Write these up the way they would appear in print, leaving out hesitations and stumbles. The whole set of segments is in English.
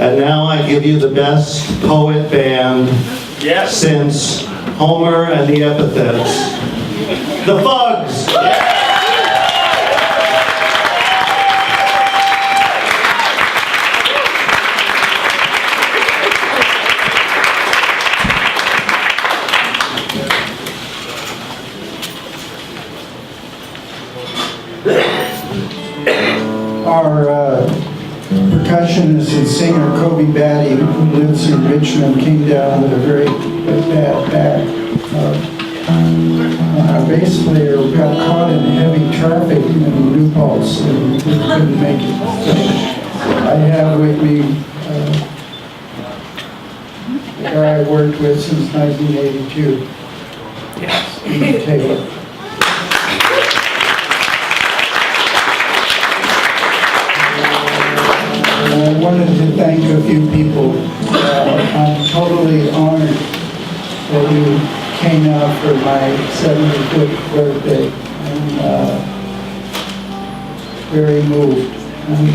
And now I give you the best poet band since Homer and the Epithets, the Fugs. Our percussionist and singer Kobe Batty, who lives in Richmond, came down with a very bad back. Our bass player got caught in heavy traffic in New Paltz and couldn't make it. So I have with me the guy I worked with since 1982, Steve Taylor. I wanted to thank a few people. I'm totally honored that you came out for my 75th birthday, and very moved. And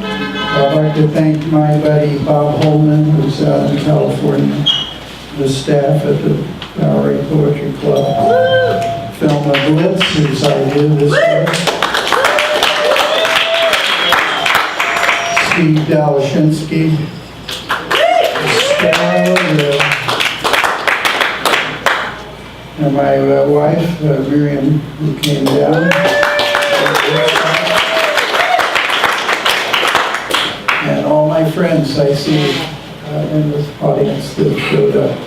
I'd like to thank my buddy Bob Holman, who's out in California, the staff at the Bowery Poetry Club, Thelma Blitz, whose idea this was. Steve Dalashinsky, Sparrow, and my wife, Miriam, who came down. And all my friends I see in this audience that showed up.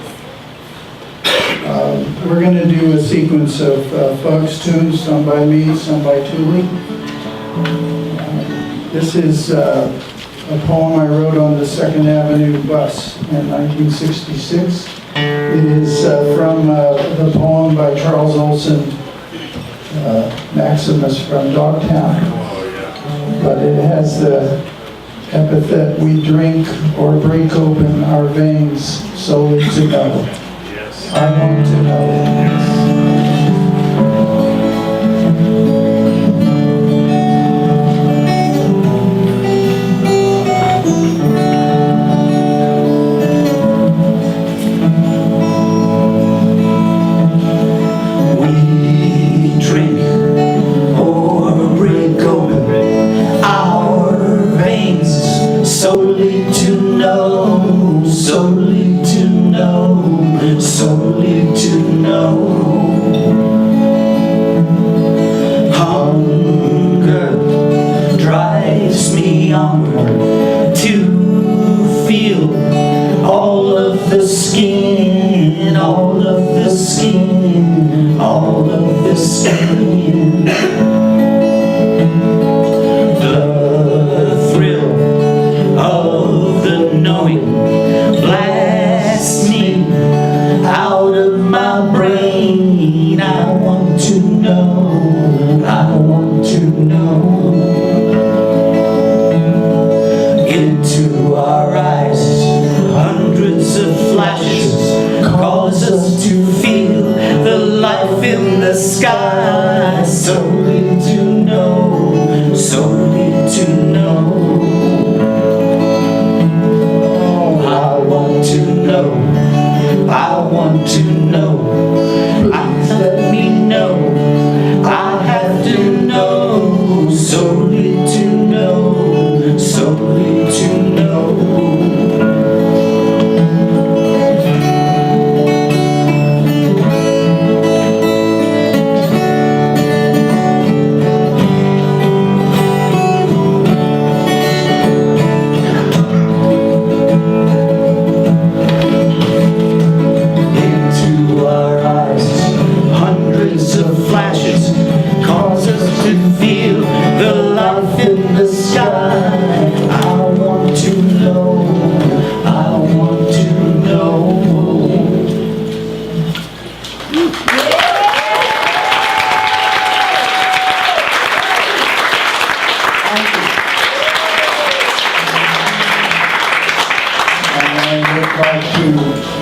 We're going to do a sequence of Fugs tunes, some by me, some by Tuli. This is a poem I wrote on the 2nd Avenue bus in 1966. It is from the poem by Charles Olson, Maximus from Dogtown. But it has the epithet, we drink or break open our veins solely to know. I want to know.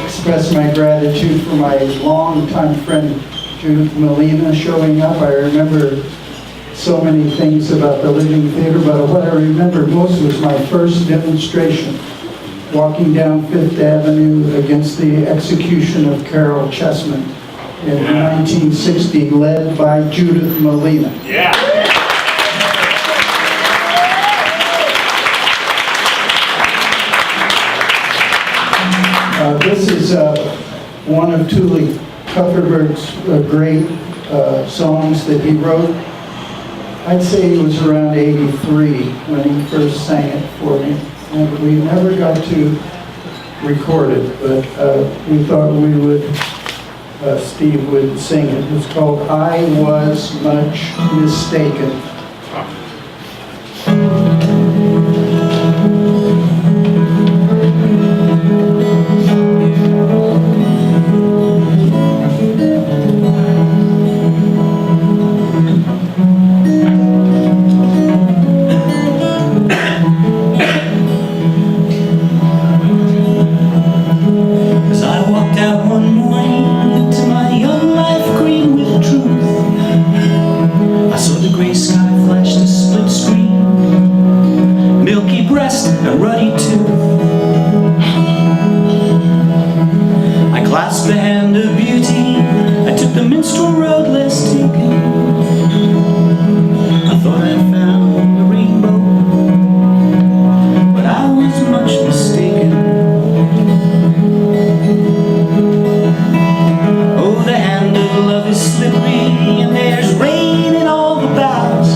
Express my gratitude for my longtime friend Judith Molina showing up. I remember so many things about the Living Theater, but what I remember most was my first demonstration, walking down Fifth Avenue against the execution of Carol Chessman in 1960, led by Judith Molina. Yeah. This is one of Tuli Kupferberg's great songs that he wrote. I'd say he was around 83 when he first sang it for me. And we never got to record it, but we thought we would, Steve would sing it. It's called I Was Much Mistaken. A ruddy tooth. I clasped the hand of beauty. I took the minstrel road less taken. I thought I found the rainbow, but I was much mistaken. Oh, the hand of love is slippery, and there's rain in all the boughs.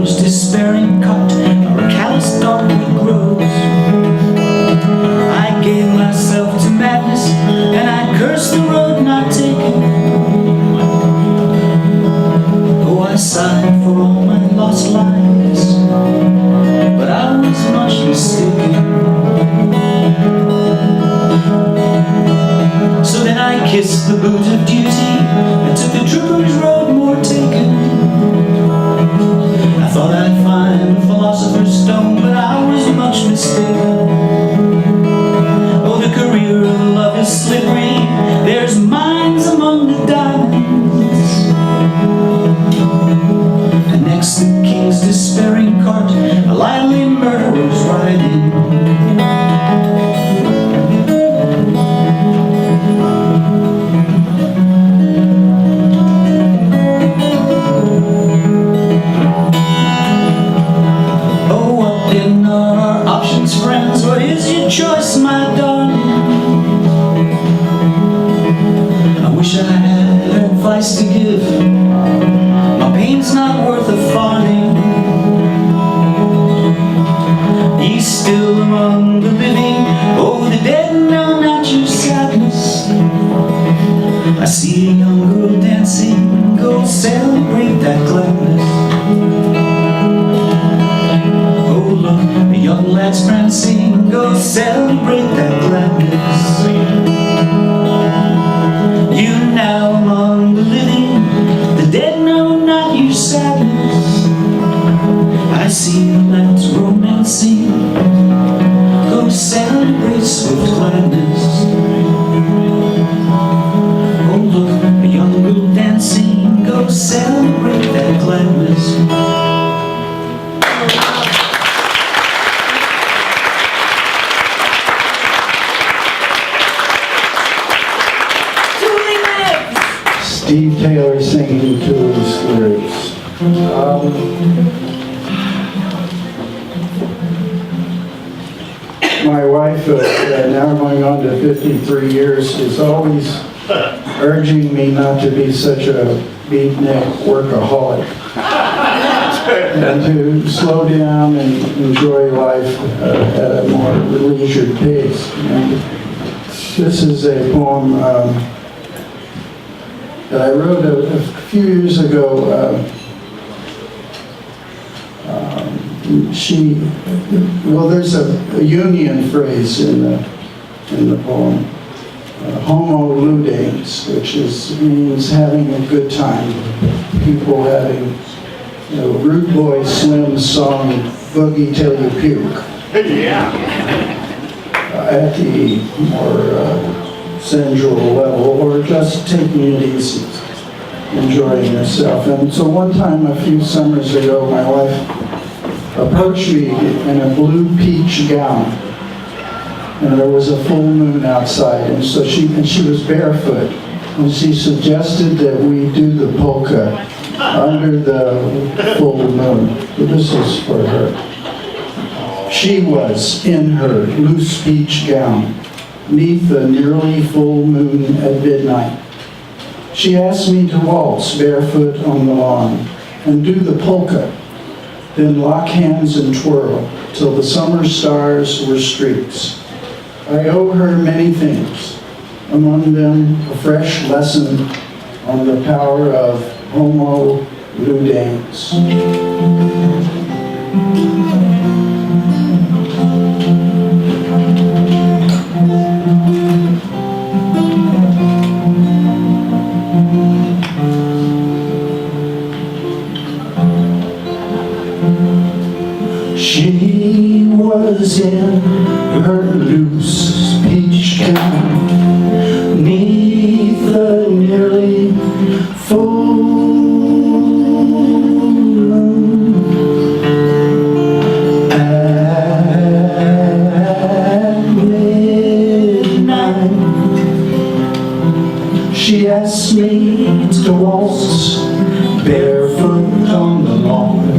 Despairing cut, or a callous darkwood grows. I gave myself to madness, and I cursed the road not taken. Oh, I sighed for all my lost lives, but I was much mistaken. So then I kissed the boot of duty, and took the trooper's road more taken. I thought I'd find a philosopher's stone, but I was much mistaken. Oh, the career of love is slippery. There's mines among the diamonds. And next the king's despairing cart, a lively murderer's riding. Friends, what is your choice, my darling? I wish I had advice to give. My pain's not worth a farthing. He's still among the living. Oh, the dead know not your sadness. I see a young girl dancing. Go celebrate that gladness. Look, the young lads prancing, go celebrate that gladness. You now among the living, the dead know not your sadness. I see the lads romancing, go celebrate swift gladness. Oh look, a young girl dancing, go celebrate that gladness. Steve Taylor singing Tuli's lyrics. My wife, now going on to 53 years, is always urging me not to be such a beatnik workaholic and to slow down and enjoy life at a more leisured pace. And this is a poem that I wrote a few years ago. There's a union phrase in the poem, homo ludens, which means having a good time. People having, Rude Boy Slim's song "Boogie Till You Puke." Yeah. At the more sensual level, or just taking it easy. enjoying herself. And so one time, a few summers ago, my wife approached me in a blue peach gown. And there was a full moon outside, and so she was barefoot. And she suggested that we do the polka under the full moon. This is for her. She was in her loose peach gown, 'neath the nearly full moon at midnight. She asked me to waltz barefoot on the lawn and do the polka, then lock hands and twirl till the summer stars were streaks. I owe her many things, among them a fresh lesson on the power of Homo Ludens. She was in her loose peach gown, 'neath the nearly full moon. At midnight, she asked me to waltz barefoot on the lawn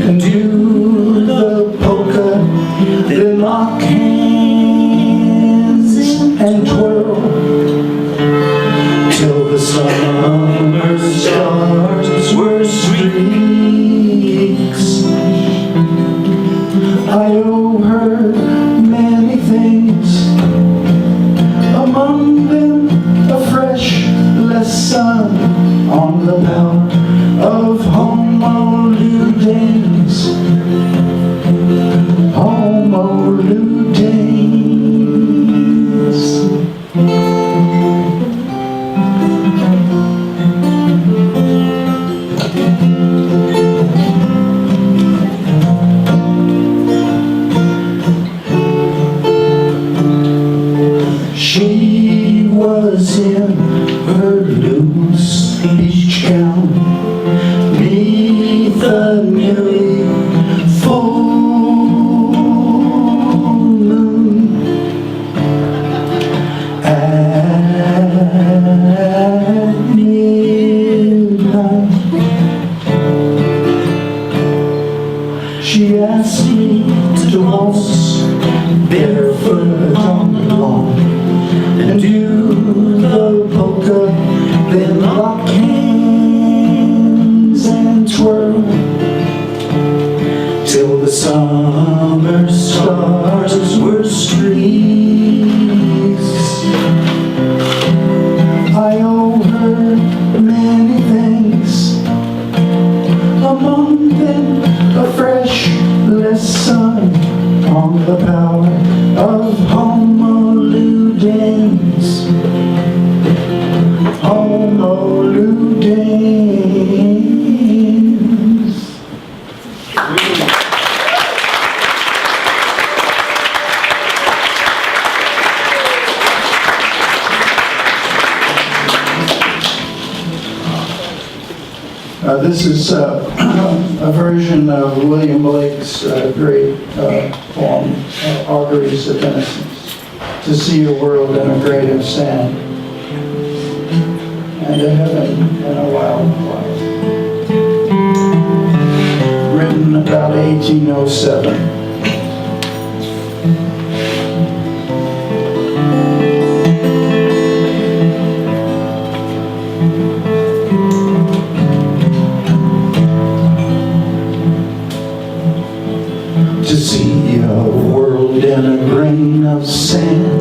and do the polka, then lock hands and twirl till the summer stars were streaks. I owe her many things, among them a fresh lesson on the power of Homo Ludens. Homo Ludens. She was in her loose beach gown, 'neath the nearly full moon. At midnight, she asked me to waltz barefoot on the lawn and do the polka, then lock hands and twirl till the summer stars were streaks. I owe her many things, among them a fresh lesson on the power of Homo Ludens. Homo Ludens. This is a version of William Blake's great poem, Auguries of Innocence. To see a world in a grate of sand, and a heaven in a wild flower. Written about 1807. To see a world in a grain of sand,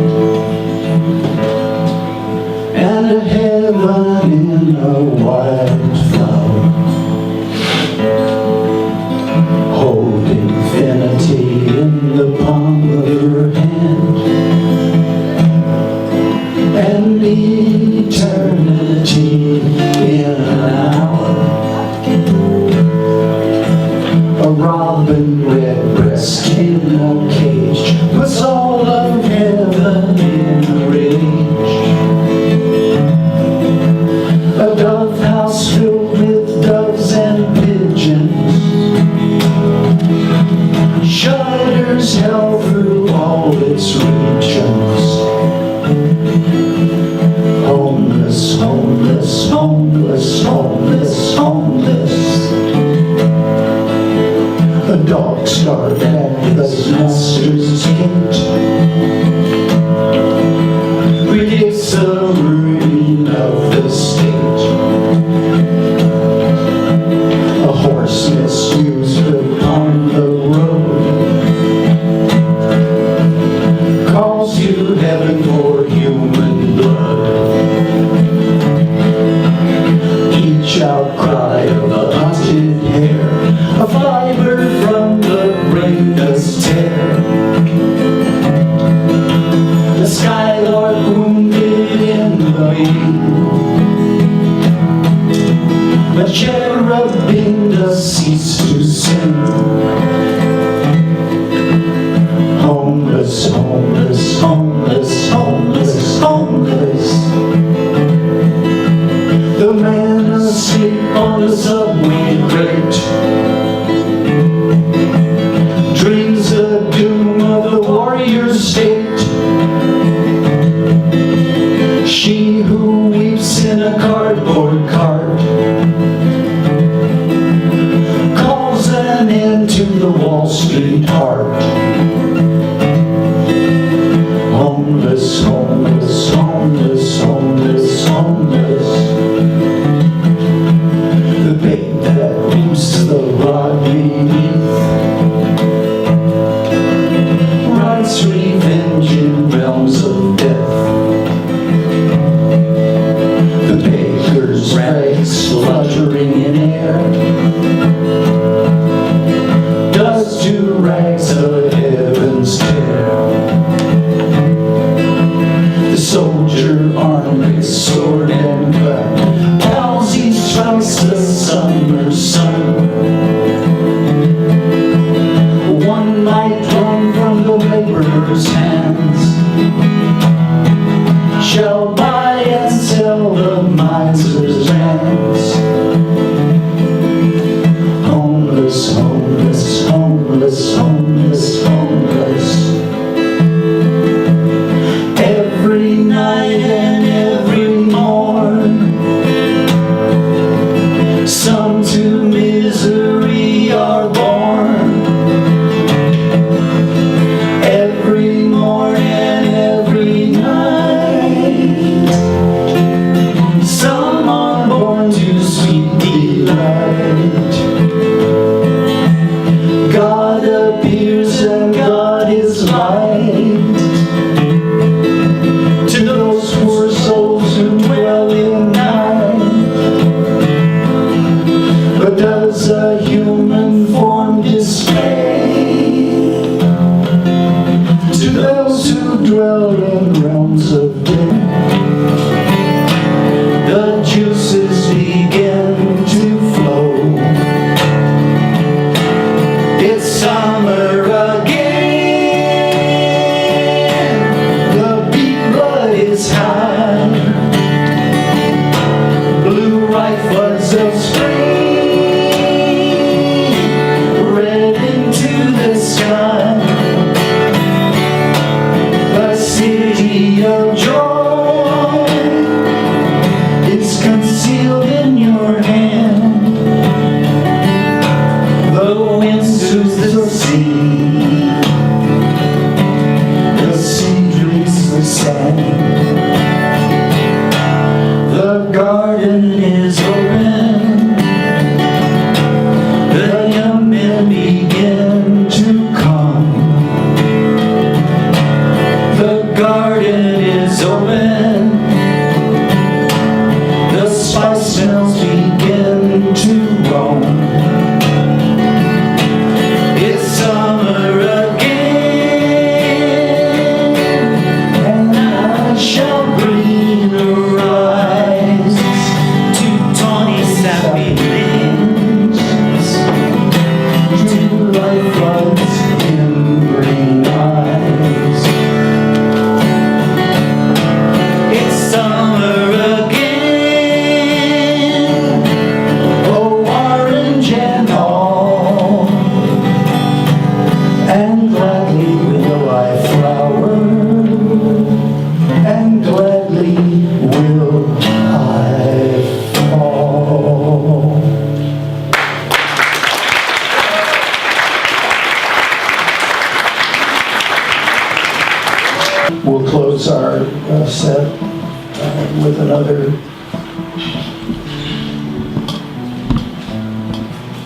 and a heaven in a wildflower. Hold infinity in the palm of your hand, and eternity in an hour. A robin redbreast in a cage puts all of heaven homeless, homeless. A dog starved at the master's gate predicts the ruin of the state. A horse misused upon the road calls to heaven for human blood. Each outcry of a haunted hare, a fiber from the brain does tear. The skylark wounded in the wing, but cherubim does cease to sing. Homeless, homeless, homeless, homeless, homeless. The man asleep on the subway grate dreams the doom of the warrior state. She who weeps in a cardboard cart calls an end to the Wall Street heart. Homeless, homeless, homeless, homeless, homeless. The babe that weeps the rod beneath writes revenge in realms of death. The baker's rags fluttering in air does to rags the heavens tear. The soldier armed with sword and gun palsies twice the summer sun.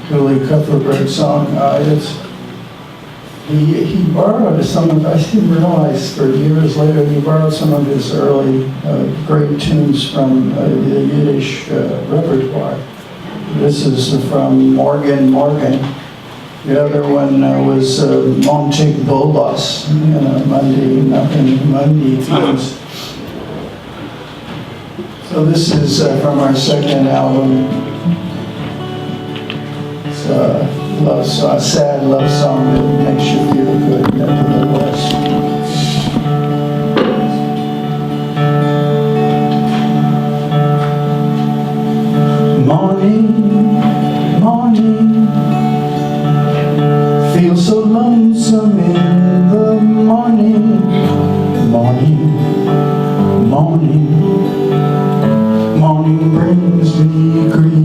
Tuli Kupferberg song. He borrowed some of, I didn't realize for years later, he borrowed some of his early great tunes from the Yiddish repertoire. This is from Morgan Morgan. The other one was Montig Bolas, Monday, nothing, Monday feels. So this is from our second album. It's a sad love song that makes you feel good, nevertheless. Morning, morning, feel so lonesome in the morning, morning, morning, morning brings me grief.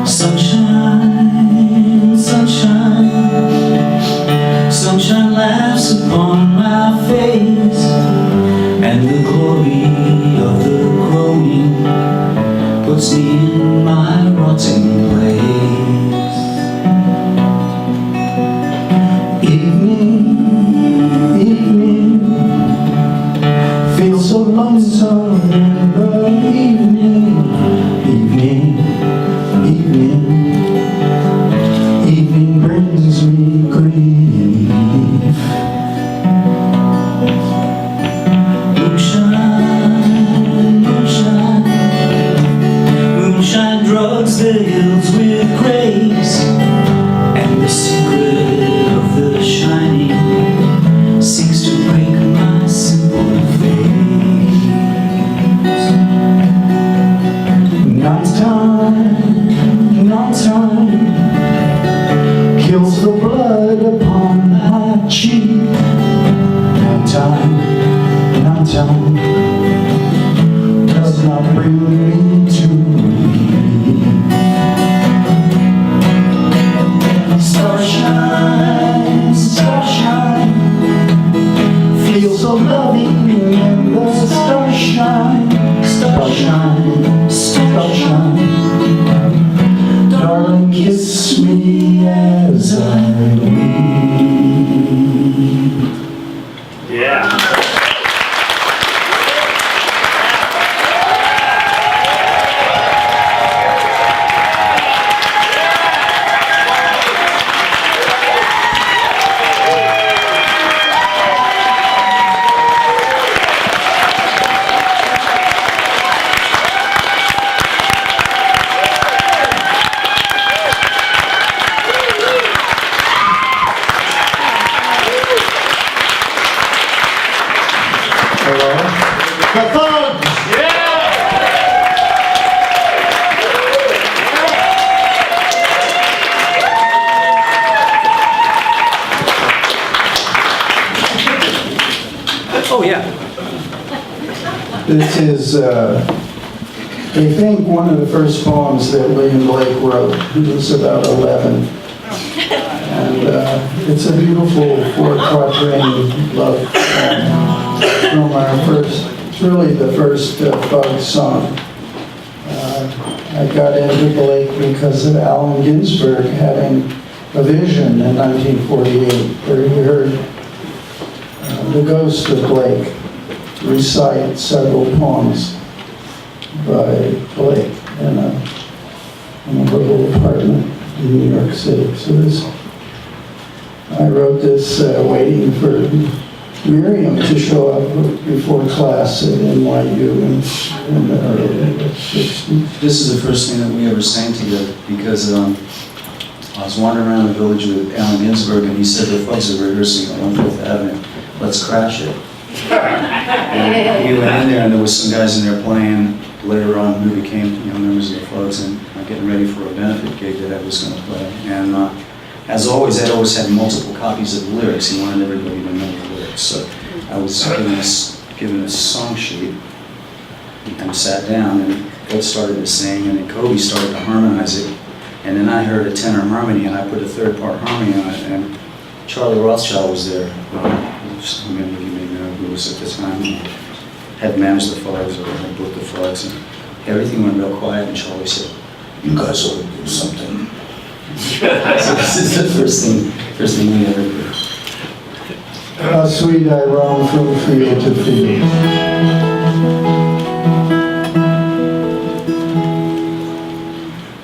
Sunshine, sunshine, sunshine laughs upon my face, and the glory of the growing puts me in my rotting place. Evening, evening, feel so lonesome in the evening, evening, evening, evening brings me grief. Moonshine, moonshine, moonshine drugs the hills with grace, and the secret of the shining seeks to break my simple face. Nighttime kills the blood upon my cheek. Nighttime does not bring me to relief. Starshine, starshine, feel so loving in the starshine, starshine, starshine. Darling, kiss me as I weep. Yeah. Hello? The Fugs! Oh yeah. This is, I think, one of the first poems that William Blake wrote. He was about 11. And it's a beautiful four-quatrain love poem from our first, it's really the first Fugs song. I got into Blake because of Allen Ginsberg having a vision in 1948 where he heard the ghost of Blake recite several poems by Blake in a little apartment in New York City. So I wrote this waiting for Miriam to show up before class at NYU in the early 60s. This is the first thing that we ever sang together because I was wandering around the village with Allen Ginsberg and he said the Fugs are rehearsing on 5th Avenue. Let's crash it. And we went in there and there was some guys in there playing. Later on who became members of the Fugs and getting ready for a benefit gig that I was going to play. And as always, I always had multiple copies of the lyrics. He wanted everybody to know the lyrics. So I was given this song sheet and sat down and Ed started to sing and then Kobe started to harmonize it. And then I heard a tenor harmony and I put a third part harmony on it and Charlie Rothschild was there. Some of you may know who was at the time had managed the Fugs or had booked the Fugs. And everything went real quiet, and Charlie said, "You guys ought to do something." So this is the first thing we ever did. How sweet I roam from field to field.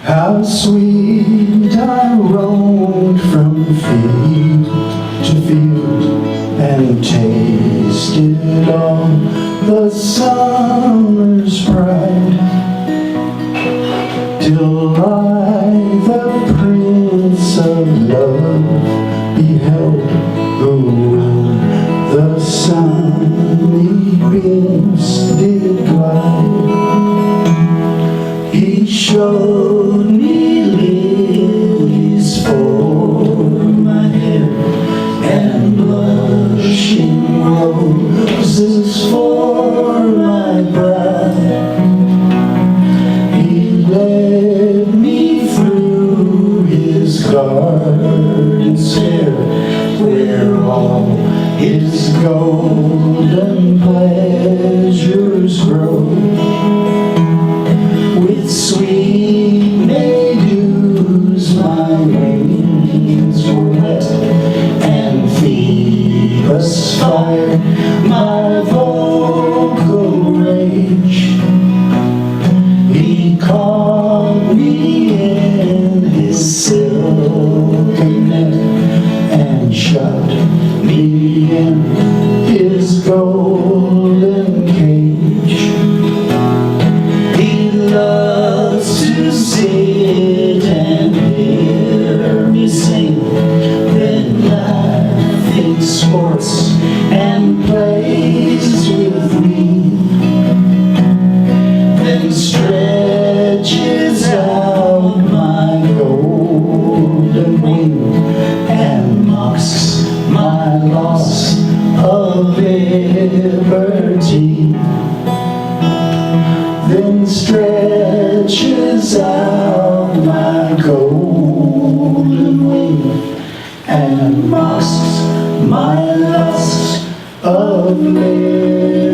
How sweet I roamed from field to field and tasted all the summer's pride, till I, the Prince of Love, beheld who the sunny beams did glide. He showed me lilies for my hair and blushing roses for my brow. He led me through his gardens fair, where all his golden pleasures grow. With sweet May dews my wings were wet, and Phoebus fired my vocal rage. He caught me in his silken net and shut me in his golden cage. He loves to sit and hear me sing, then laughing sports and plays with me, then stretches out my golden wing and mocks my loss of liberty, then stretches out my golden wing and mocks my loss of liberty.